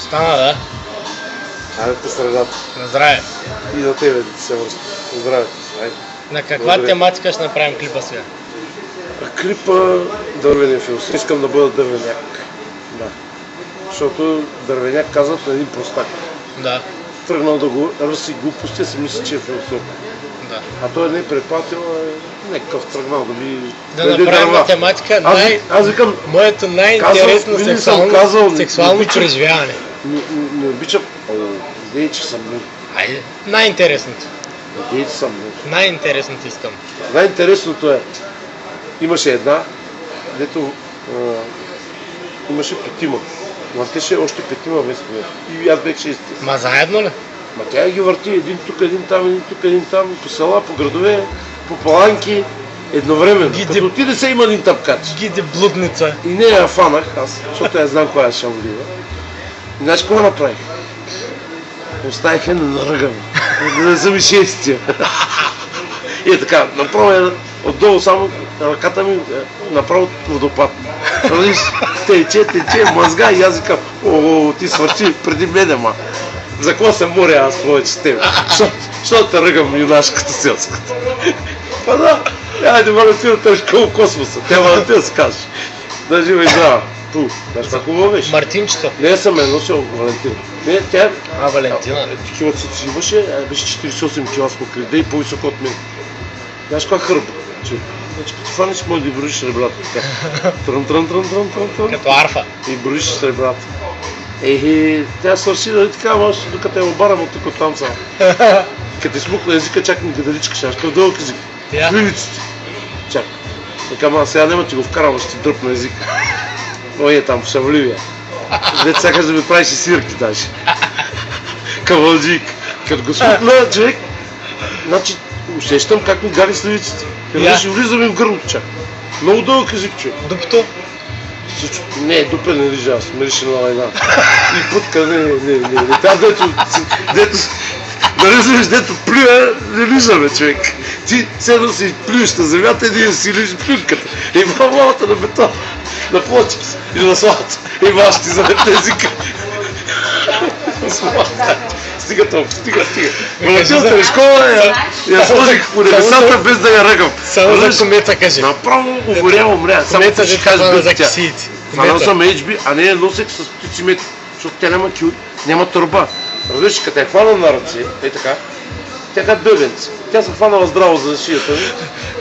Стана, да. Айде по средата. На здраве. И на тебе да ти се връща. Здраве. Айде. На каква Благодаря. тематика ще направим клипа сега? Клипа дървения филм. Искам да бъда дървеняк. Да. Защото дървеняк казват на един простак. Да. Тръгнал да го ръси глупости, си мисли, че е философ. Да. А той не е предпатил, някакъв тръгнал да би... Да направим на тематика Аз викам, моето най-интересно винаги съм казал, сексуално не обичам- преживяване. не обичам... Идеи, че съм мил. Айде. Най-интересното. Идеи, че съм мил. Най-интересното искам. Най-интересното е, имаше една, дето имаше петима. Въртеше още петима вестове. И аз бех шести. Ма заедно ли? Ма тя ги върти един тук, един там, един тук, един там, по села, по градове, по паланки, едновременно. Ги Като отиде се има един тъпкач. Гиде блудница. И не я фанах аз, защото я знам коя е шамлива. И знаеш какво направих? Оставих я на ръга ми. Да не съм и шестия. И е така, направо отдолу само ръката ми направо водопад. Виж, тече, мъзга и аз викам, о, ти свърши преди мене, ма. За какво се моря аз повече с теб? Защото те ръгам юнашката селската. Па да, айде Валентина, тъж колко космоса. Тя Валентина се каже. Да жива и здрава. Ту, знаеш това хубаво беше? Мартинчето. Не съм носил Валентина. Не, тя Валентина. такива цици имаше, беше 48 кила с покриде и по-високо от мен. Знаеш каква хърба? Значи като фанеш, може да броиш ребрата. Трън. Като арфа. И броиш с ребрата. Тя свърши да така, може докато я обарам от тук от там само. Като смукна езика, чак ми гадаличка, ще кажа, дълъг език. Тя? Вилиците. Чак. Така, сега няма ти го вкарам, ще ти дръпна език. Ой, там в Шавливия. Дето сякаш да ми правиш и свирки даже. Кавалджик. Като го смукна, човек, значи усещам как ми гали сливиците. И влизам им в гърлото чак. Много дълъг език, човек. Дупто. Не, дупе не лижа, аз мирише на лайна. И путка, не. Там дето нарезаш, дето плюя, не лижаме, човек. Ти седно си плюеш на земята и ние си лижи плюнката. И мамата на бетон, на плочката и на славата. И маш ти замете езика. Стига толкова, стига. Валентината школа я сложих по небесата без да я ръгам. Само за комета кажи. Направо умря. Само Комета ще да кажеш за без тя. кисиите. Фанал съм HB, а не е носек с птици метри, защото тя няма кюр, няма турба. Разбираш, като е хванал на ръце, така, тя като бебенце. Тя се хванала здраво за шията ми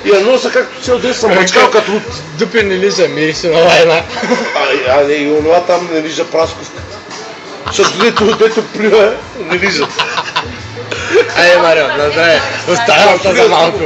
и я носа както цял ден съм мачкал като луд. Дупе не лижа, мирише на лайна. Не, и онова там не лижа прасковката. Защото дето плюва, не лижа. Айде, Марио, на здраве. Оставям за малко.